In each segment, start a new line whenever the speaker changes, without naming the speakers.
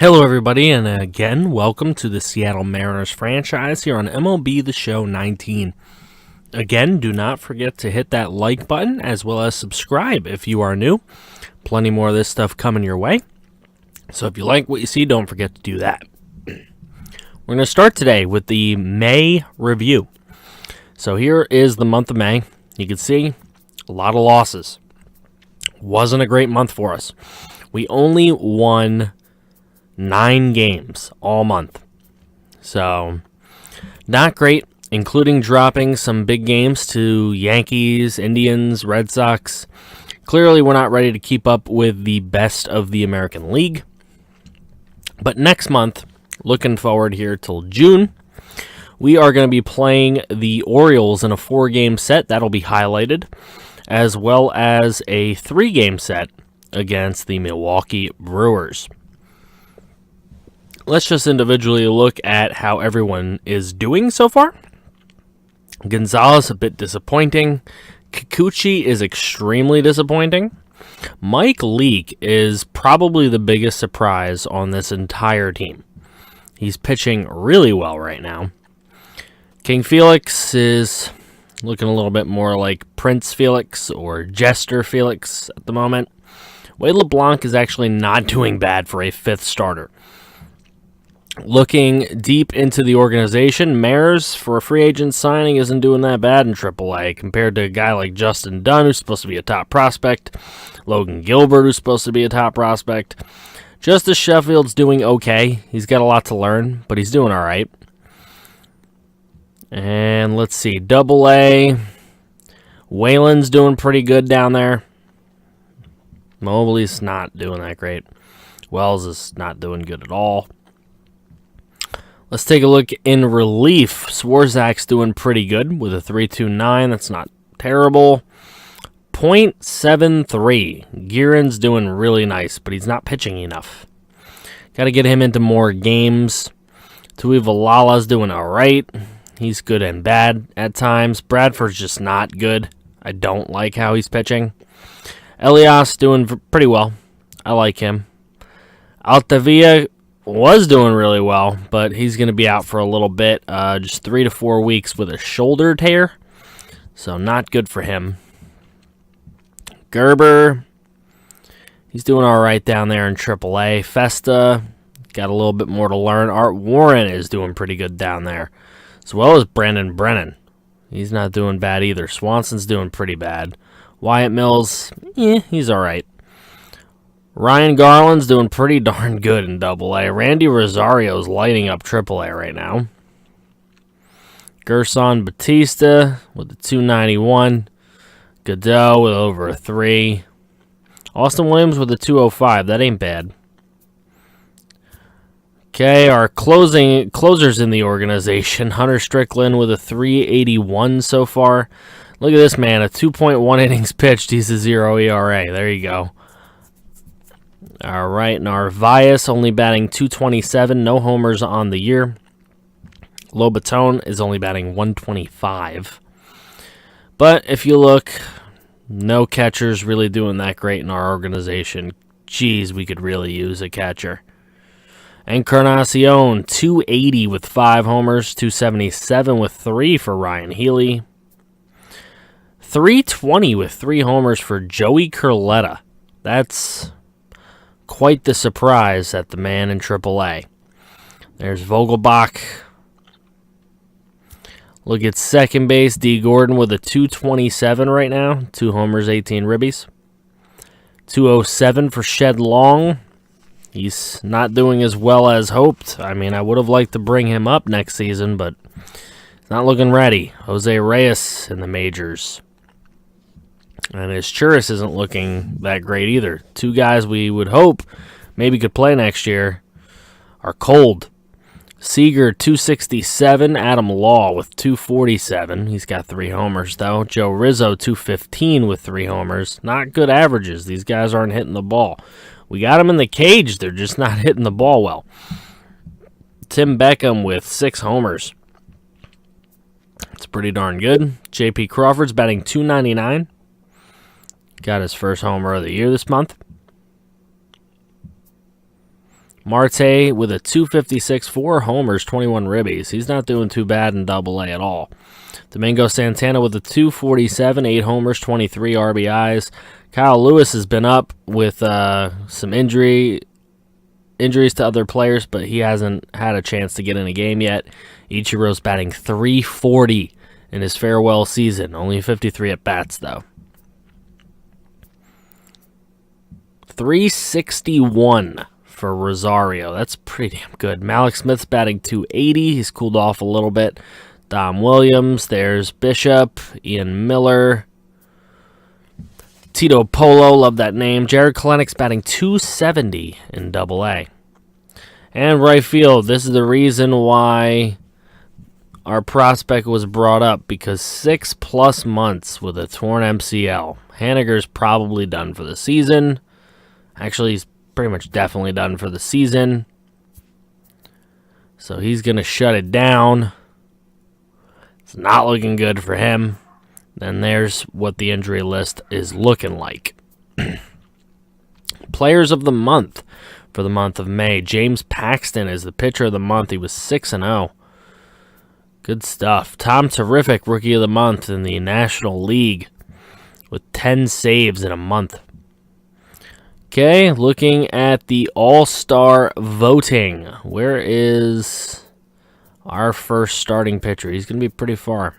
Hello, everybody, and again, welcome to the Seattle Mariners franchise here on MLB The Show 19. Again, do not forget to hit that like button as well as subscribe if you are new. Plenty more of this stuff coming your way. So if you like what you see, don't forget to do that. We're going to start today with the May review. So here is the month of May. You can see a lot of losses. Wasn't a great month for us. We only won 9 games all month. So, not great, including dropping some big games to Yankees, Indians, Red Sox. Clearly, we're not ready to keep up with the best of the American League. But next month, looking forward here till June, we are going to be playing the Orioles in a 4-game set. That'll be highlighted, as well as a 3-game set against the Milwaukee Brewers. Let's just individually look at how everyone is doing so far. Gonzalez, a bit disappointing. Kikuchi is extremely disappointing. Mike Leake is probably the biggest surprise on this entire team. He's pitching really well right now. King Felix is looking a little bit more like Prince Felix or Jester Felix at the moment. Wade LeBlanc is actually not doing bad for a 5th starter. Looking deep into the organization, Mares, for a free agent signing, isn't doing that bad in AAA compared to a guy like Justin Dunn, who's supposed to be a top prospect, Logan Gilbert, who's supposed to be a top prospect. Justice Sheffield's doing okay. He's got a lot to learn, but he's doing all right. And let's see, AA, Whalen's doing pretty good down there. Mobley's not doing that great. Wells is not doing good at all. Let's take a look in relief. Swarzak's doing pretty good with a 3.29. That's not terrible. .73. Guerin's doing really nice, but he's not pitching enough. Got to get him into more games. Tuivalala's doing all right. He's good and bad at times. Bradford's just not good. I don't like how he's pitching. Elias doing pretty well. I like him. Altavia was doing really well, but he's going to be out for a little bit, just 3 to 4 weeks with a shoulder tear, so not good for him. Gerber, he's doing all right down there in AAA. Festa, got a little bit more to learn. Art Warren is doing pretty good down there, as well as Brandon Brennan. He's not doing bad either. Swanson's doing pretty bad. Wyatt Mills, he's all right. Ryan Garland's doing pretty darn good in AA. Randy Rosario's lighting up AAA right now. Gerson Batista with the 291. Godot with over a 3. Austin Williams with a 205. That ain't bad. Okay, our closers in the organization. Hunter Strickland with a 381 so far. Look at this man, a 2.1 innings pitched. He's a 0 ERA. There you go. All right, Narvaez only batting .227, no homers on the year. Lobaton is only batting .125. But if you look, no catchers really doing that great in our organization. Geez, we could really use a catcher. Encarnacion, 280 with 5 homers, 277 with 3 for Ryan Healy. 320 with 3 homers for Joey Curletta. That's quite the surprise at the man in AAA. There's Vogelbach. Look at second base. D. Gordon with a 227 right now. 2 homers, 18 ribbies. 207 for Shed Long. He's not doing as well as hoped. I mean, I would have liked to bring him up next season, but it's not looking ready. Jose Reyes in the majors. And his Churis isn't looking that great either. 2 guys we would hope maybe could play next year are cold. Seager, 267. Adam Law with 247. He's got 3 homers, though. Joe Rizzo, 215 with 3 homers. Not good averages. These guys aren't hitting the ball. We got them in the cage. They're just not hitting the ball well. Tim Beckham with 6 homers. It's pretty darn good. J.P. Crawford's batting .299. Got his first homer of the year this month. Marte with a 256, 4 homers, 21 ribbies. He's not doing too bad in Double-A at all. Domingo Santana with a 247, 8 homers, 23 RBIs. Kyle Lewis has been up with some injuries to other players, but he hasn't had a chance to get in a game yet. Ichiro's batting .340 in his farewell season. Only 53 at-bats, though. .361 for Rosario. That's pretty damn good. Malik Smith's batting .280. He's cooled off a little bit. Dom Williams. There's Bishop. Ian Miller. Tito Polo. Love that name. Jared Kelenic batting .270 in Double-A. And right field. This is the reason why our prospect was brought up, because 6+ months with a torn MCL. Haniger's probably done for the season. Actually, he's pretty much definitely done for the season. So he's going to shut it down. It's not looking good for him. Then there's what the injury list is looking like. Players of the month for the month of May. James Paxton is the pitcher of the month. He was 6-0. Good stuff. Tom Terrific, rookie of the month in the National League with 10 saves in a month. Okay, looking at the AllStar Voting. Where is our first starting pitcher? He's going to be pretty far.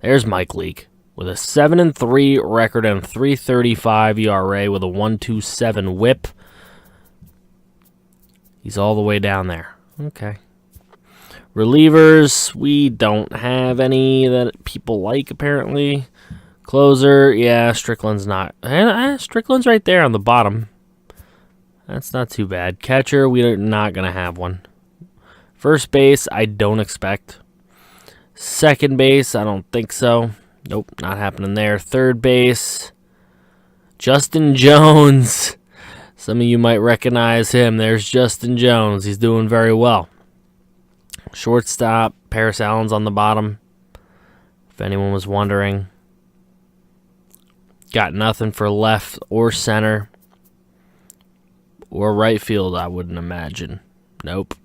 There's Mike Leake with a 7-3 record and 3.35 ERA with a 1.27 WHIP. He's all the way down there. Okay. Relievers, we don't have any that people like, apparently. Closer, yeah, Strickland's not. Strickland's right there on the bottom. That's not too bad. Catcher, we're not going to have one. First base, I don't expect. Second base, I don't think so. Nope, not happening there. Third base, Justin Jones. Some of you might recognize him. There's Justin Jones. He's doing very well. Shortstop, Paris Allen's on the bottom, if anyone was wondering. Got nothing for left or center or right field, I wouldn't imagine. Nope.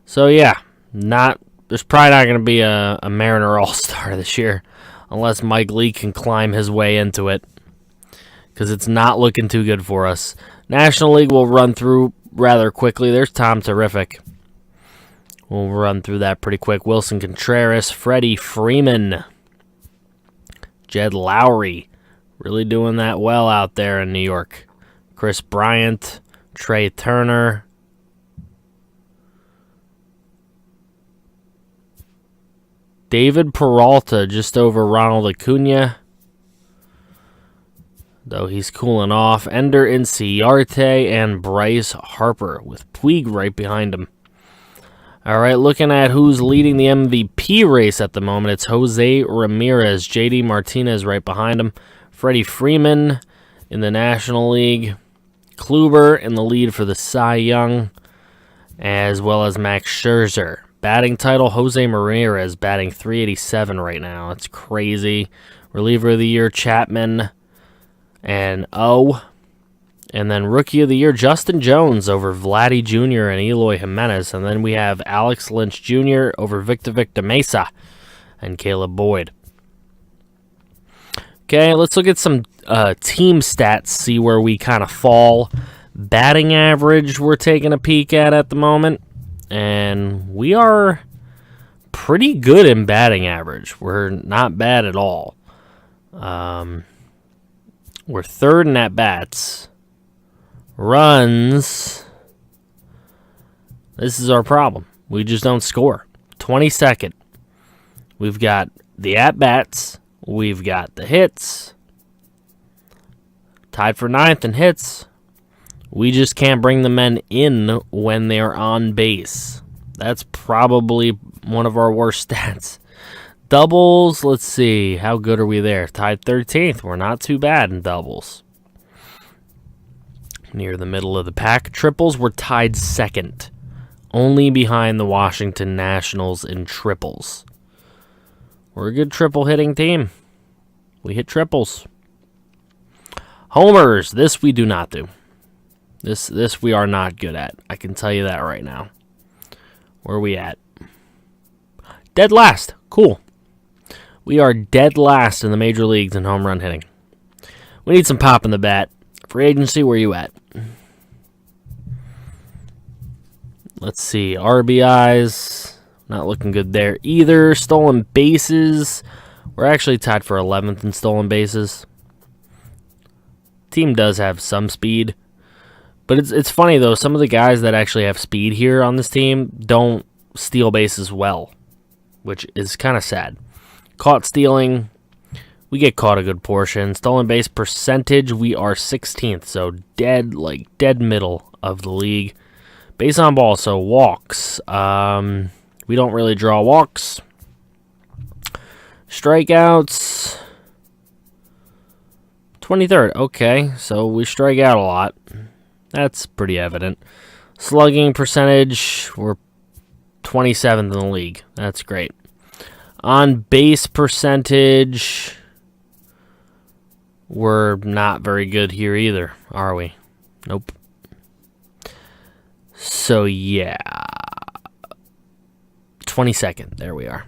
So, yeah, there's probably not going to be a Mariner All-Star this year unless Mike Lee can climb his way into it, because it's not looking too good for us. National League we'll run through rather quickly. There's Tom Terrific. We'll run through that pretty quick. Wilson Contreras, Freddie Freeman, Jed Lowry, really doing that well out there in New York. Chris Bryant, Trey Turner, David Peralta just over Ronald Acuna, though he's cooling off. Ender Inciarte and Bryce Harper with Puig right behind him. All right, looking at who's leading the MVP race at the moment, it's Jose Ramirez, JD Martinez right behind him, Freddie Freeman in the National League, Kluber in the lead for the Cy Young, as well as Max Scherzer. Batting title, Jose Ramirez, batting .387 right now. That's crazy. Reliever of the year, Chapman and And then Rookie of the Year, Justin Jones over Vladdy Jr. and Eloy Jimenez. And then we have Alex Lynch Jr. over Victor Mesa and Caleb Boyd. Okay, let's look at some team stats, see where we kind of fall. Batting average we're taking a peek at the moment. And we are pretty good in batting average. We're not bad at all. We're third in at-bats. Runs, this is our problem. We just don't score. 22nd. We've got the at-bats. We've got the hits. Tied for 9th in hits. We just can't bring the men in when they're on base. That's probably one of our worst stats. Doubles, let's see. How good are we there? Tied 13th. We're not too bad in doubles. Near the middle of the pack. Triples, we're tied 2nd. Only behind the Washington Nationals in triples. We're a good triple hitting team. We hit triples. Homers, this we do not do. This we are not good at. I can tell you that right now. Where are we at? Dead last. Cool. We are dead last in the major leagues in home run hitting. We need some pop in the bat. Free agency, where you at? Let's see. RBIs. Not looking good there either. Stolen bases. We're actually tied for 11th in stolen bases. Team does have some speed. But it's funny, though. Some of the guys that actually have speed here on this team don't steal bases well, which is kind of sad. Caught stealing, we get caught a good portion. Stolen base percentage, we are 16th, so dead middle of the league. Base on ball, so walks. We don't really draw walks. Strikeouts, 23rd. Okay, so we strike out a lot. That's pretty evident. Slugging percentage, we're 27th in the league. That's great. On base percentage, we're not very good here either, are we? Nope. So, yeah. 22nd. There we are.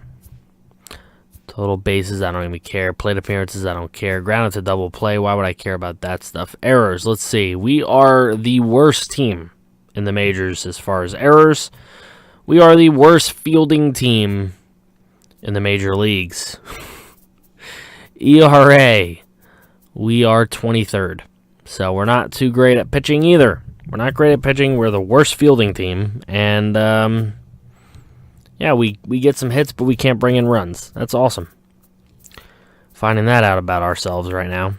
Total bases, I don't even care. Plate appearances, I don't care. Grounded to double play, why would I care about that stuff? Errors, let's see. We are the worst team in the majors as far as errors. We are the worst fielding team in the major leagues. ERA, we are 23rd. So we're not too great at pitching either. We're not great at pitching. We're the worst fielding team. And, yeah, we get some hits, but we can't bring in runs. That's awesome. Finding that out about ourselves right now.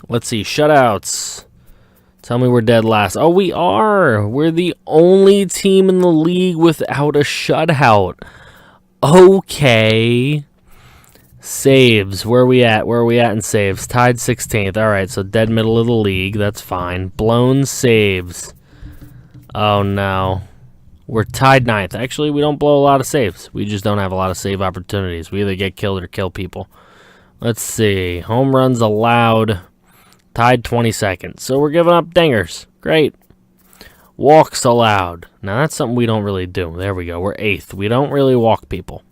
Let's see. Shutouts. Tell me we're dead last. Oh, we are. We're the only team in the league without a shutout. Okay. Saves. Where are we at? Where are we at in saves? Tied 16th. All right, so dead middle of the league. That's fine. Blown saves. Oh, no. We're tied 9th. Actually, we don't blow a lot of saves. We just don't have a lot of save opportunities. We either get killed or kill people. Let's see. Home runs allowed. Tied 22nd. So we're giving up dingers. Great. Walks allowed. Now, that's something we don't really do. There we go. We're 8th. We don't really walk people.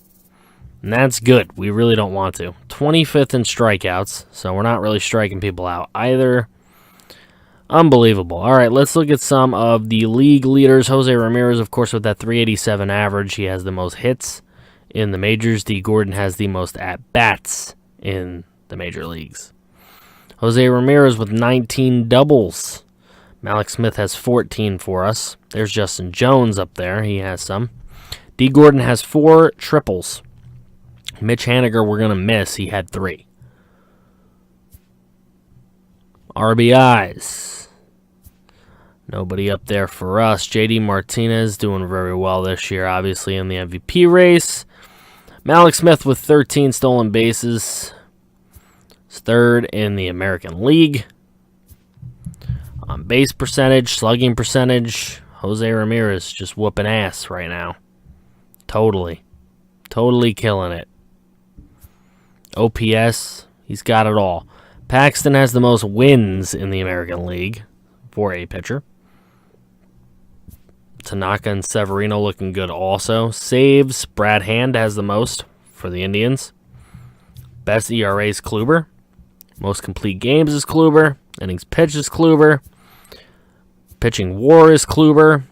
And that's good. We really don't want to. 25th in strikeouts. So we're not really striking people out either. Unbelievable. All right, let's look at some of the league leaders. Jose Ramirez, of course, with that 387 average. He has the most hits in the majors. D. Gordon has the most at-bats in the major leagues. Jose Ramirez with 19 doubles. Malik Smith has 14 for us. There's Justin Jones up there. He has some. D. Gordon has 4 triples. Mitch Haniger, we're going to miss. He had 3. RBIs. Nobody up there for us. JD Martinez doing very well this year, obviously, in the MVP race. Malik Smith with 13 stolen bases. He's 3rd in the American League. On base percentage, slugging percentage, Jose Ramirez just whooping ass right now. Totally killing it. OPS, he's got it all. Paxton has the most wins in the American League for a pitcher. Tanaka and Severino looking good also. Saves, Brad Hand has the most for the Indians. Best ERA is Kluber. Most complete games is Kluber. Innings pitched is Kluber. Pitching WAR is Kluber.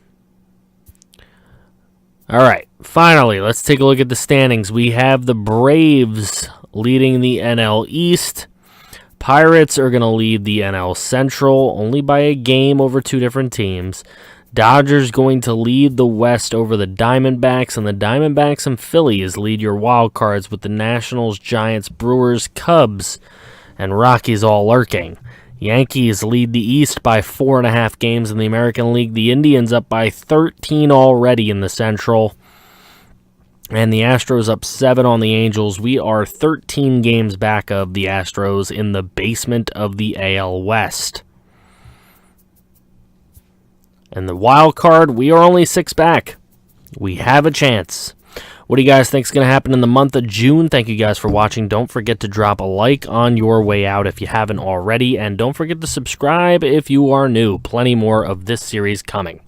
All right, finally, let's take a look at the standings. We have the Braves leading the NL East. Pirates are going to lead the NL Central only by a game over 2 different teams. Dodgers going to lead the West over the Diamondbacks, and the Diamondbacks and Phillies lead your wild cards with the Nationals, Giants, Brewers, Cubs, and Rockies all lurking. Yankees lead the East by 4.5 games in the American League. The Indians up by 13 already in the Central. And the Astros up 7 on the Angels. We are 13 games back of the Astros in the basement of the AL West. And the wild card, we are only 6 back. We have a chance. What do you guys think is going to happen in the month of June? Thank you guys for watching. Don't forget to drop a like on your way out if you haven't already, and don't forget to subscribe if you are new. Plenty more of this series coming.